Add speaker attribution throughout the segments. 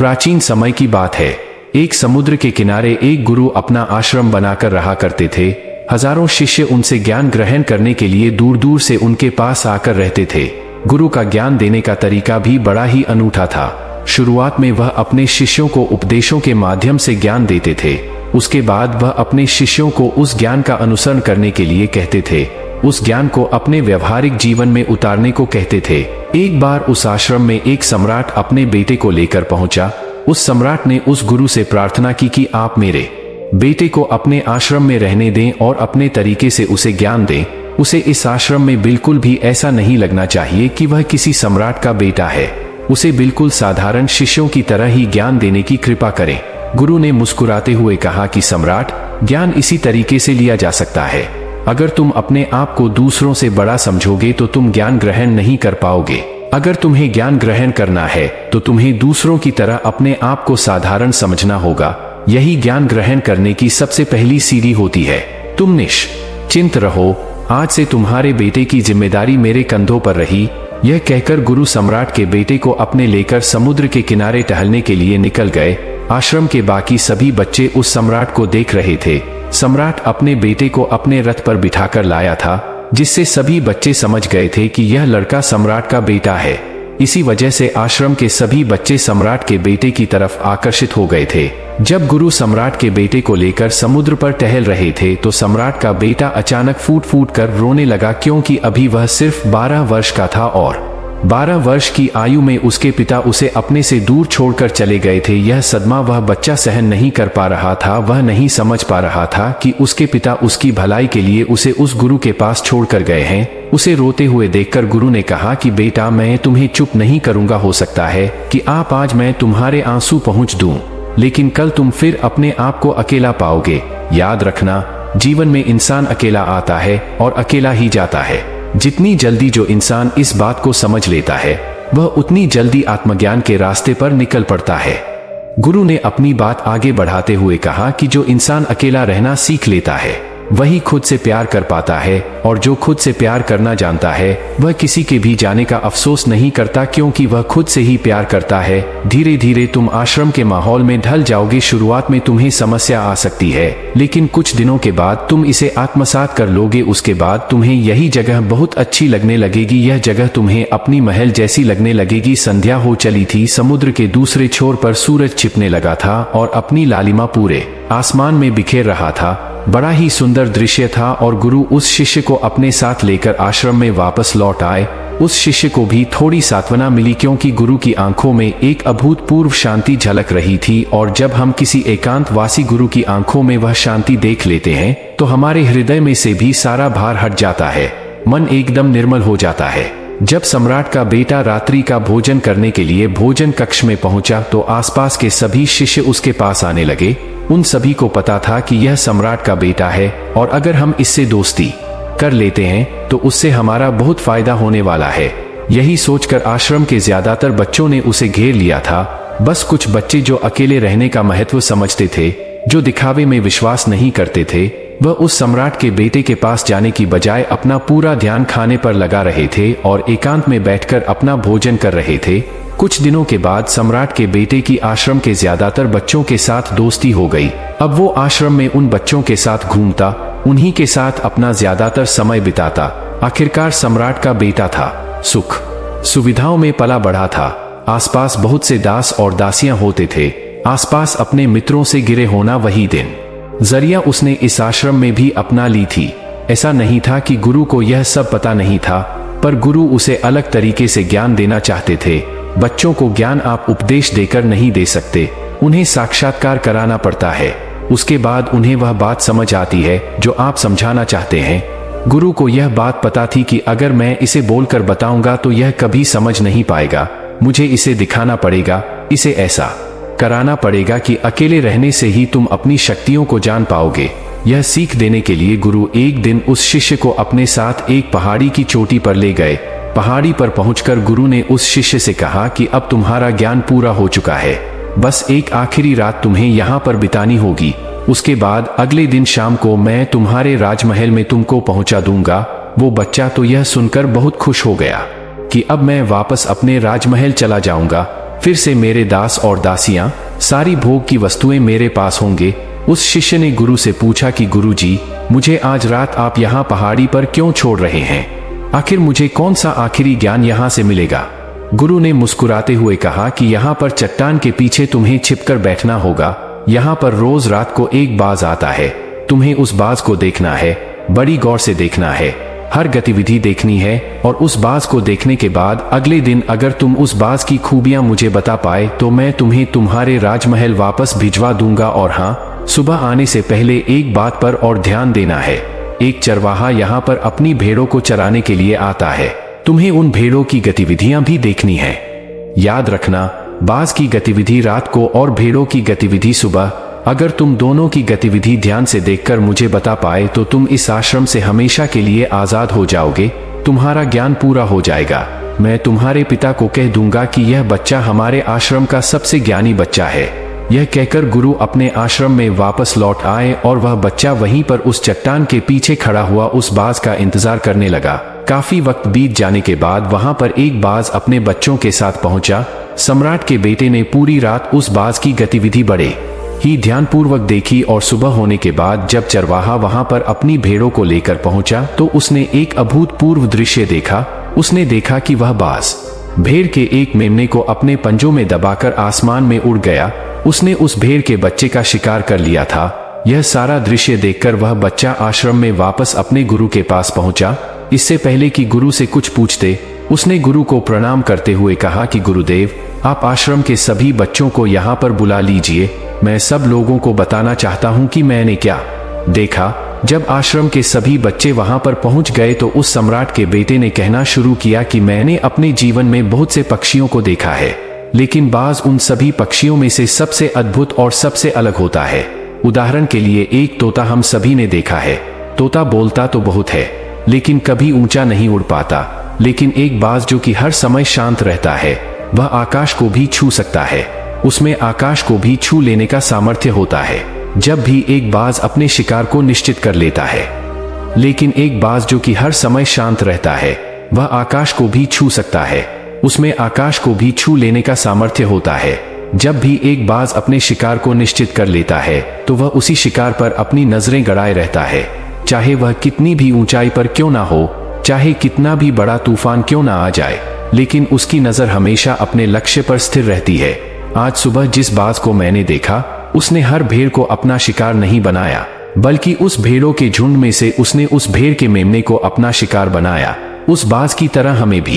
Speaker 1: प्राचीन समय की बात है। एक समुद्र के किनारे एक गुरु अपना आश्रम बनाकर रहा करते थे। हजारों शिष्य उनसे ज्ञान ग्रहण करने के लिए दूर दूर से उनके पास आकर रहते थे। गुरु का ज्ञान देने का तरीका भी बड़ा ही अनूठा था। शुरुआत में वह अपने शिष्यों को उपदेशों के माध्यम से ज्ञान देते थे। उसके बाद वह अपने शिष्यों को उस ज्ञान का अनुसरण करने के लिए कहते थे, उस ज्ञान को अपने व्यवहारिक जीवन में उतारने को कहते थे। एक बार उस आश्रम में एक सम्राट अपने बेटे को लेकर पहुंचा। उस सम्राट ने उस गुरु से प्रार्थना की कि आप मेरे बेटे को अपने आश्रम में रहने दें और अपने तरीके से उसे ज्ञान दें। उसे इस आश्रम में बिल्कुल भी ऐसा नहीं लगना चाहिए कि वह किसी सम्राट का बेटा है। उसे बिल्कुल साधारण शिष्यों की तरह ही ज्ञान देने की कृपा करें। गुरु ने मुस्कुराते हुए कहा कि सम्राट, ज्ञान इसी तरीके से लिया जा सकता है। अगर तुम अपने आप को दूसरों से बड़ा समझोगे तो तुम ज्ञान ग्रहण नहीं कर पाओगे। अगर तुम्हें ज्ञान ग्रहण करना है तो तुम्हें दूसरों की तरह अपने आप को साधारण समझना होगा। यही ज्ञान ग्रहण करने की सबसे पहली सीढ़ी होती है। तुम निश्चिंत रहो, आज से तुम्हारे बेटे की जिम्मेदारी मेरे कंधों पर रही। यह कहकर गुरु सम्राट के बेटे को अपने लेकर समुद्र के किनारे टहलने के लिए निकल गए। आश्रम के बाकी सभी बच्चे उस सम्राट को देख रहे थे। सम्राट अपने बेटे को अपने रथ पर बिठाकर लाया था, जिससे सभी बच्चे समझ गए थे कि यह लड़का सम्राट का बेटा है। इसी वजह से आश्रम के सभी बच्चे सम्राट के बेटे की तरफ आकर्षित हो गए थे। जब गुरु सम्राट के बेटे को लेकर समुद्र पर टहल रहे थे तो सम्राट का बेटा अचानक फूट फूट कर रोने लगा, क्योंकि अभी वह सिर्फ 12 वर्ष का था और 12 वर्ष की आयु में उसके पिता उसे अपने से दूर छोड़कर चले गए थे। यह सदमा वह बच्चा सहन नहीं कर पा रहा था। वह नहीं समझ पा रहा था कि उसके पिता उसकी भलाई के लिए उसे उस गुरु के पास छोड़कर गए हैं। उसे रोते हुए देखकर गुरु ने कहा कि बेटा, मैं तुम्हें चुप नहीं करूंगा। हो सकता है कि आज मैं तुम्हारे आंसू पहुंच दूं, लेकिन कल तुम फिर अपने आप को अकेला पाओगे। याद रखना, जीवन में इंसान अकेला आता है और अकेला ही जाता है। जितनी जल्दी जो इंसान इस बात को समझ लेता है, वह उतनी जल्दी आत्मज्ञान के रास्ते पर निकल पड़ता है। गुरु ने अपनी बात आगे बढ़ाते हुए कहा कि जो इंसान अकेला रहना सीख लेता है, वही खुद से प्यार कर पाता है, और जो खुद से प्यार करना जानता है, वह किसी के भी जाने का अफसोस नहीं करता, क्योंकि वह खुद से ही प्यार करता है। धीरे धीरे तुम आश्रम के माहौल में ढल जाओगे। शुरुआत में तुम्हें समस्या आ सकती है, लेकिन कुछ दिनों के बाद तुम इसे आत्मसात कर लोगे। उसके बाद तुम्हें यही जगह बहुत अच्छी लगने लगेगी। यह जगह तुम्हें अपनी महल जैसी लगने लगेगी। संध्या हो चली थी। समुद्र के दूसरे छोर पर सूरज छिपने लगा था और अपनी लालिमा पूरे आसमान में बिखेर रहा था। बड़ा ही सुंदर दृश्य था और गुरु उस शिष्य को अपने साथ लेकर आश्रम में वापस लौट आए। उस शिष्य को भी थोड़ी सांत्वना मिली, क्योंकि गुरु की आंखों में एक अभूतपूर्व शांति झलक रही थी। और जब हम किसी एकांतवासी गुरु की आंखों में वह शांति देख लेते हैं तो हमारे हृदय में से भी सारा भार हट जाता है, मन एकदम निर्मल हो जाता है। जब सम्राट का बेटा रात्रि का भोजन करने के लिए भोजन कक्ष में पहुंचा तो आसपास के सभी शिष्य उसके पास आने लगे। उन सभी को पता था कि यह सम्राट का बेटा है और अगर हम इससे दोस्ती कर लेते हैं तो उससे हमारा बहुत फायदा होने वाला है। यही सोचकर आश्रम के ज्यादातर बच्चों ने उसे घेर लिया था। बस कुछ बच्चे जो अकेले रहने का महत्व समझते थे, जो दिखावे में विश्वास नहीं करते थे, वह उस सम्राट के बेटे के पास जाने की बजाय अपना पूरा ध्यान खाने पर लगा रहे थे और एकांत में बैठकर अपना भोजन कर रहे थे। कुछ दिनों के बाद सम्राट के बेटे की आश्रम के ज्यादातर बच्चों के साथ दोस्ती हो गई। अब वो आश्रम में उन बच्चों के साथ घूमता, उन्हीं के साथ अपना ज्यादातर समय बिताता। आखिरकार सम्राट का बेटा था, सुख सुविधाओं में पला बढ़ा था। आसपास बहुत से दास और दासियां होते थे। आसपास अपने मित्रों से गिरे होना वही दिन जरिया उसने इस आश्रम में भी अपना ली थी। ऐसा नहीं था कि गुरु को यह सब पता नहीं था, पर गुरु उसे अलग तरीके से ज्ञान देना चाहते थे। बच्चों को ज्ञान आप उपदेश देकर नहीं दे सकते, उन्हें साक्षात्कार कराना पड़ता है। उसके बाद उन्हें वह बात समझ आती है जो आप समझाना चाहते हैं। गुरु को यह बात पता थी कि अगर मैं इसे बोलकर बताऊंगा तो यह कभी समझ नहीं पाएगा। मुझे इसे दिखाना पड़ेगा, इसे ऐसा कराना पड़ेगा कि अकेले रहने से ही तुम अपनी शक्तियों को जान पाओगे। यह सीख देने के लिए गुरु एक दिन उस शिष्य को अपने साथ एक पहाड़ी की चोटी पर ले गए। पहाड़ी पर पहुंचकर गुरु ने उस शिष्य से कहा कि अब तुम्हारा ज्ञान पूरा हो चुका है, बस एक आखिरी रात तुम्हें यहाँ पर बितानी होगी। उसके बाद अगले दिन शाम को मैं तुम्हारे राजमहल में तुमको पहुंचा दूंगा। वो बच्चा तो यह सुनकर बहुत खुश हो गया कि अब मैं वापस अपने राजमहल चला जाऊंगा। फिर से मेरे दास और दासियां, सारी भोग की वस्तुएं मेरे पास होंगे। उस शिष्य ने गुरु से पूछा कि गुरु जी, मुझे आज रात आप यहाँ पहाड़ी पर क्यों छोड़ रहे हैं? आखिर मुझे कौन सा आखिरी ज्ञान यहाँ से मिलेगा? गुरु ने मुस्कुराते हुए कहा कि यहाँ पर चट्टान के पीछे तुम्हें छिपकर बैठना होगा। यहाँ पर रोज रात को एक बाज आता है, तुम्हें उस बाज को देखना है, बड़ी गौर से देखना है, हर गतिविधि देखनी है, और उस बाज को देखने के बाद अगले दिन अगर तुम उस बाज की खूबियां मुझे बता पाए तो मैं तुम्हें तुम्हारे राजमहल वापस भिजवा दूंगा। और हाँ, सुबह आने से पहले एक बात पर और ध्यान देना है, एक चरवाहा यहाँ पर अपनी भेड़ों को चराने के लिए आता है, तुम्हें उन भेड़ों की गतिविधियां भी देखनी है। याद रखना, बाज की गतिविधि रात को और भेड़ों की गतिविधि सुबह। अगर तुम दोनों की गतिविधि ध्यान से देखकर मुझे बता पाए तो तुम इस आश्रम से हमेशा के लिए आजाद हो जाओगे, तुम्हारा ज्ञान पूरा हो जाएगा। मैं तुम्हारे पिता को कह दूंगा कि यह बच्चा हमारे आश्रम का सबसे ज्ञानी बच्चा है। यह कहकर गुरु अपने आश्रम में वापस लौट आए और वह बच्चा वहीं पर उस चट्टान के पीछे खड़ा हुआ उस बाज का इंतजार करने लगा। काफी वक्त बीत जाने के बाद वहां पर एक बाज अपने बच्चों के साथ पहुंचा। सम्राट के बेटे ने पूरी रात उस बाज की गतिविधि बड़े ही ध्यानपूर्वक देखी और सुबह होने के बाद जब चरवाहा वहां पर अपनी भेड़ों को लेकर पहुंचा तो उसने एक अभूतपूर्व दृश्य देखा। उसने देखा कि वह बाज भेड़ के एक मेमने को अपने पंजों में दबाकर आसमान में उड़ गया। उसने उस भेड़ के बच्चे का शिकार कर लिया था। यह सारा दृश्य देखकर वह बच्चा आश्रम में वापस अपने गुरु के पास पहुंचा। इससे पहले कि गुरु से कुछ पूछते, उसने गुरु को प्रणाम करते हुए कहा कि गुरुदेव, आप आश्रम के सभी बच्चों को यहाँ पर बुला लीजिए। मैं सब लोगों को बताना चाहता हूँ कि मैंने क्या देखा। जब आश्रम के सभी बच्चे वहां पर पहुंच गए तो उस सम्राट के बेटे ने कहना शुरू किया कि मैंने अपने जीवन में बहुत से पक्षियों को देखा है, लेकिन बाज उन सभी पक्षियों में से सबसे अद्भुत और सबसे अलग होता है। उदाहरण के लिए एक तोता हम सभी ने देखा है। तोता बोलता तो बहुत है, लेकिन कभी ऊंचा नहीं उड़ पाता। लेकिन एक बाज जो कि हर समय शांत रहता है, वह आकाश को भी छू सकता है। उसमें आकाश को भी छू लेने का सामर्थ्य होता है जब भी एक बाज अपने शिकार को निश्चित कर लेता है। लेकिन एक बाज जो कि हर समय शांत रहता है, वह आकाश को भी छू सकता है। उसमें आकाश को भी छू लेने का सामर्थ्य होता है। जब भी एक बाज अपने शिकार को निश्चित कर लेता है तो वह उसी शिकार पर अपनी नजरें गड़ाए रहता है, चाहे वह कितनी भी ऊंचाई पर क्यों ना हो, चाहे कितना भी बड़ा तूफान क्यों ना आ जाए, लेकिन उसकी नजर हमेशा अपने लक्ष्य पर स्थिर रहती है। आज सुबह जिस बाज को मैंने देखा, उसने हर भेड़ को अपना शिकार नहीं बनाया, बल्कि उस भेड़ों के झुंड में से उसने उस भेड़ के मेमने को अपना शिकार बनाया। उस बाज की तरह हमें भी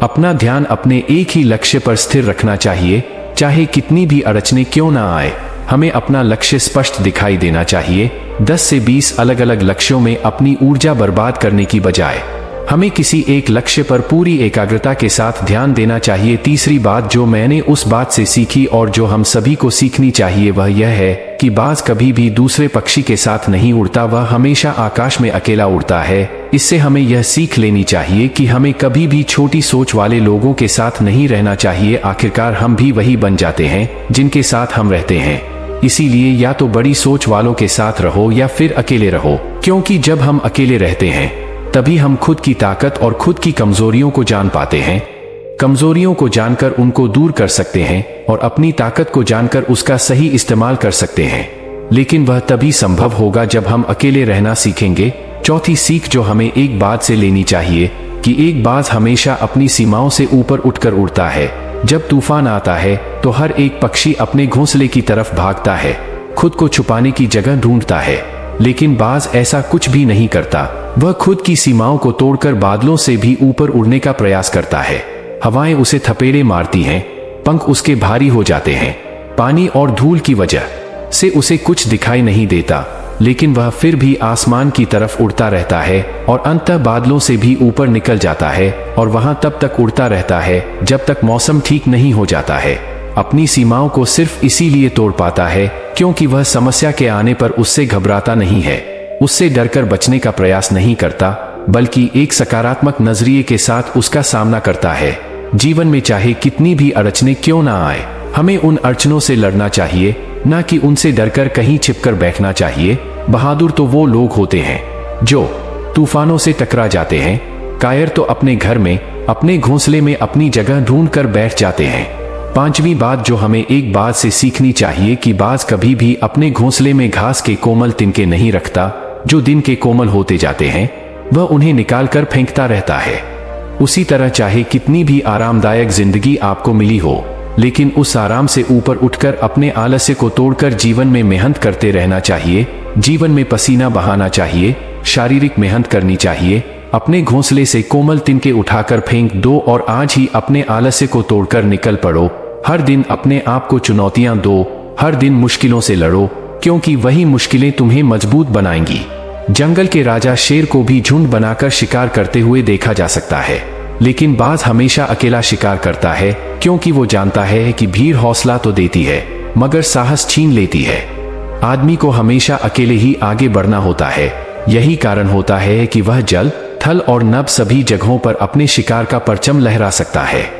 Speaker 1: अपना ध्यान अपने एक ही लक्ष्य पर स्थिर रखना चाहिए, चाहे कितनी भी अड़चने क्यों ना आए। हमें अपना लक्ष्य स्पष्ट दिखाई देना चाहिए। 10 से 20 अलग अलग लक्ष्यों में अपनी ऊर्जा बर्बाद करने की बजाय हमें किसी एक लक्ष्य पर पूरी एकाग्रता के साथ ध्यान देना चाहिए। तीसरी बात जो मैंने उस बात से सीखी और जो हम सभी को सीखनी चाहिए वह यह है कि बाज कभी भी दूसरे पक्षी के साथ नहीं उड़ता, वह हमेशा आकाश में अकेला उड़ता है। इससे हमें यह सीख लेनी चाहिए कि हमें कभी भी छोटी सोच वाले लोगों के साथ नहीं रहना चाहिए। आखिरकार हम भी वही बन जाते हैं जिनके साथ हम रहते हैं। इसीलिए या तो बड़ी सोच वालों के साथ रहो या फिर अकेले रहो, क्योंकि जब हम अकेले रहते हैं तभी हम खुद की ताकत और खुद की कमजोरियों को जान पाते हैं। कमजोरियों को जानकर उनको दूर कर सकते हैं और अपनी ताकत को जानकर उसका सही इस्तेमाल कर सकते हैं। लेकिन वह तभी संभव होगा जब हम अकेले रहना सीखेंगे। चौथी सीख जो हमें एक बात से लेनी चाहिए कि एक बाज हमेशा अपनी सीमाओं से ऊपर उठकर उड़ता है। जब तूफान आता है तो हर एक पक्षी अपने घोंसले की तरफ भागता है, खुद को छुपाने की जगह ढूंढता है, लेकिन बाज ऐसा कुछ भी नहीं करता। वह खुद की सीमाओं को तोड़कर बादलों से भी ऊपर उड़ने का प्रयास करता है। हवाएं उसे थपेड़े मारती हैं, पंख उसके भारी हो जाते हैं, पानी और धूल की वजह से उसे कुछ दिखाई नहीं देता, लेकिन वह फिर भी आसमान की तरफ उड़ता रहता है और अंततः बादलों से भी ऊपर निकल जाता है और वहां तब तक उड़ता रहता है जब तक मौसम ठीक नहीं हो जाता है। अपनी सीमाओं को सिर्फ इसीलिए तोड़ पाता है क्योंकि वह समस्या के आने पर उससे घबराता नहीं है, उससे डरकर बचने का प्रयास नहीं करता, बल्कि एक सकारात्मक नजरिए के साथ उसका सामना करता है। जीवन में चाहे कितनी भी अड़चने क्यों ना आए, हमें उन अड़चनों से लड़ना चाहिए, ना कि उनसे डरकर कहीं छिपकर बैठना चाहिए। बहादुर तो वो लोग होते हैं जो तूफानों से टकरा जाते हैं, कायर तो अपने घर में, अपने घोंसले में अपनी जगह ढूंढकर बैठ जाते हैं। पांचवी बात जो हमें एक बात से सीखनी चाहिए कि बाज कभी भी अपने घोंसले में घास के कोमल तिनके नहीं रखता। जो दिन के कोमल होते जाते हैं वह उन्हें निकालकर फेंकता रहता है। उसी तरह चाहे कितनी भी आरामदायक जिंदगी आपको मिली हो, लेकिन उस आराम से ऊपर उठकर अपने आलस्य को तोड़कर जीवन में मेहनत करते रहना चाहिए। जीवन में पसीना बहाना चाहिए, शारीरिक मेहनत करनी चाहिए। अपने घोंसले से कोमल तिनके उठाकर फेंक दो और आज ही अपने आलस्य को तोड़कर निकल पड़ो। हर दिन अपने आप को चुनौतियां दो, हर दिन मुश्किलों से लड़ो, क्योंकि वही मुश्किलें तुम्हें मजबूत बनाएंगी। जंगल के राजा शेर को भी झुंड बनाकर शिकार करते हुए देखा जा सकता है, लेकिन बाज हमेशा अकेला शिकार करता है, क्योंकि वो जानता है कि भीड़ हौसला तो देती है मगर साहस छीन लेती है। आदमी को हमेशा अकेले ही आगे बढ़ना होता है। यही कारण होता है कि वह जल, थल और नभ सभी जगहों पर अपने शिकार का परचम लहरा सकता है।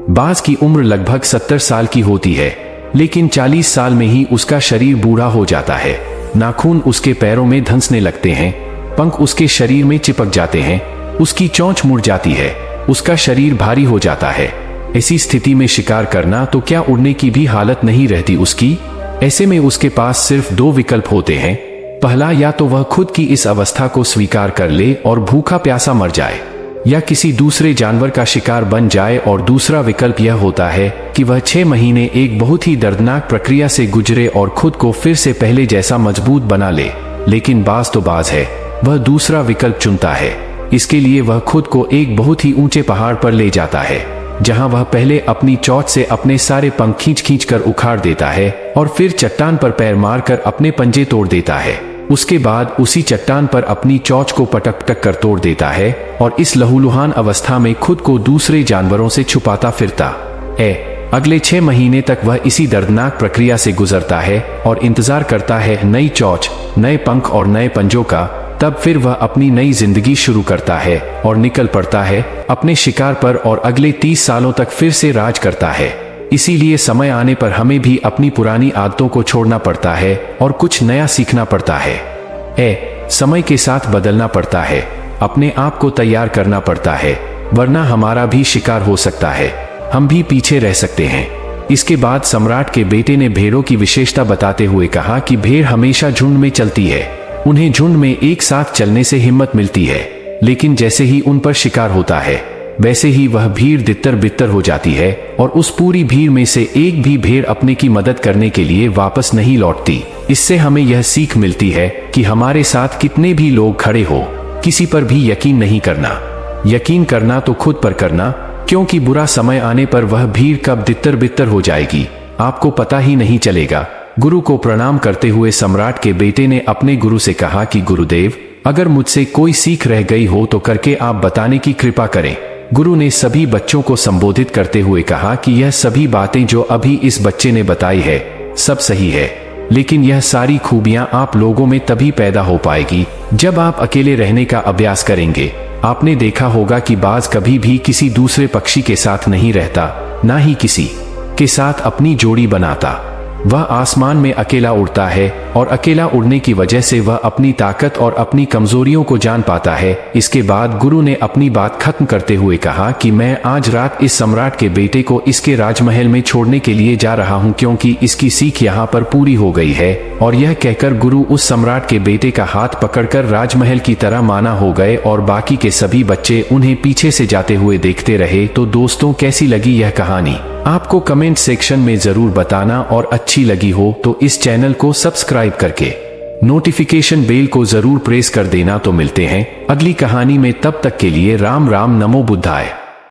Speaker 1: बाज की उम्र लगभग 70 साल की होती है, लेकिन 40 साल में ही उसका शरीर बूढ़ा हो जाता है। नाखून उसके पैरों में धंसने लगते हैं, पंख उसके शरीर में चिपक जाते हैं, उसकी चोंच मुड़ जाती है, उसका शरीर भारी हो जाता है। ऐसी स्थिति में शिकार करना तो क्या उड़ने की भी हालत नहीं रहती उसकी। ऐसे में उसके पास सिर्फ दो विकल्प होते हैं। पहला, या तो वह खुद की इस अवस्था को स्वीकार कर ले और भूखा प्यासा मर जाए, या किसी दूसरे जानवर का शिकार बन जाए। और दूसरा विकल्प यह होता है कि वह 6 महीने एक बहुत ही दर्दनाक प्रक्रिया से गुजरे और खुद को फिर से पहले जैसा मजबूत बना ले। लेकिन बाज तो बाज है, वह दूसरा विकल्प चुनता है। इसके लिए वह खुद को एक बहुत ही ऊंचे पहाड़ पर ले जाता है, जहां वह पहले अपनी चोंच से अपने सारे पंख खींच खींच कर उखाड़ देता है और फिर चट्टान पर पैर मारकर अपने पंजे तोड़ देता है। उसके बाद उसी चट्टान पर अपनी चोंच को पटक पटक कर तोड़ देता है और इस लहूलुहान अवस्था में खुद को दूसरे जानवरों से छुपाता फिरता है। अगले 6 महीने तक वह इसी दर्दनाक प्रक्रिया से गुजरता है और इंतजार करता है नई चोंच, नए पंख और नए पंजों का। तब फिर वह अपनी नई जिंदगी शुरू करता है और निकल पड़ता है अपने शिकार पर और अगले 30 सालों तक फिर से राज करता है। इसीलिए समय आने पर हमें भी अपनी पुरानी आदतों को छोड़ना पड़ता है और कुछ नया सीखना पड़ता है। समय के साथ बदलना पड़ता है, अपने आप को तैयार करना पड़ता है, वरना हमारा भी शिकार हो सकता है, हम भी पीछे रह सकते हैं। इसके बाद सम्राट के बेटे ने भेड़ों की विशेषता बताते हुए कहा कि भेड़ हमेशा झुंड में चलती है। उन्हें झुंड में एक साथ चलने से हिम्मत मिलती है, लेकिन जैसे ही उन पर शिकार होता है वैसे ही वह भीड़ तितर बितर हो जाती है और उस पूरी भीड़ में से एक भी भेड़ अपने की मदद करने के लिए वापस नहीं लौटती। इससे हमें यह सीख मिलती है कि हमारे साथ कितने भी लोग खड़े हो, किसी पर भी यकीन नहीं करना। यकीन करना तो खुद पर करना, क्योंकि बुरा समय आने पर वह भीड़ कब तितर बितर हो जाएगी आपको पता ही नहीं चलेगा। गुरु को प्रणाम करते हुए सम्राट के बेटे ने अपने गुरु से कहा कि गुरुदेव, अगर मुझसे कोई सीख रह गई हो तो करके आप बताने की कृपा करें। गुरु ने सभी बच्चों को संबोधित करते हुए कहा कि यह सभी बातें जो अभी इस बच्चे ने बताई है सब सही है, लेकिन यह सारी खूबियां आप लोगों में तभी पैदा हो पाएगी जब आप अकेले रहने का अभ्यास करेंगे। आपने देखा होगा कि बाज कभी भी किसी दूसरे पक्षी के साथ नहीं रहता, ना ही किसी के साथ अपनी जोड़ी बनाता। वह आसमान में अकेला उड़ता है और अकेला उड़ने की वजह से वह अपनी ताकत और अपनी कमजोरियों को जान पाता है। इसके बाद गुरु ने अपनी बात खत्म करते हुए कहा कि मैं आज रात इस सम्राट के बेटे को इसके राजमहल में छोड़ने के लिए जा रहा हूं, क्योंकि इसकी सीख यहाँ पर पूरी हो गई है। और यह कहकर गुरु उस सम्राट के बेटे का हाथ पकड़कर राजमहल की तरह माना हो गए और बाकी के सभी बच्चे उन्हें पीछे से जाते हुए देखते रहे। तो दोस्तों, कैसी लगी यह कहानी आपको कमेंट सेक्शन में जरूर बताना, और अच्छी लगी हो तो इस चैनल को सब्सक्राइब करके नोटिफिकेशन बेल को जरूर प्रेस कर देना। तो मिलते हैं अगली कहानी में, तब तक के लिए राम राम, नमो बुद्धाय।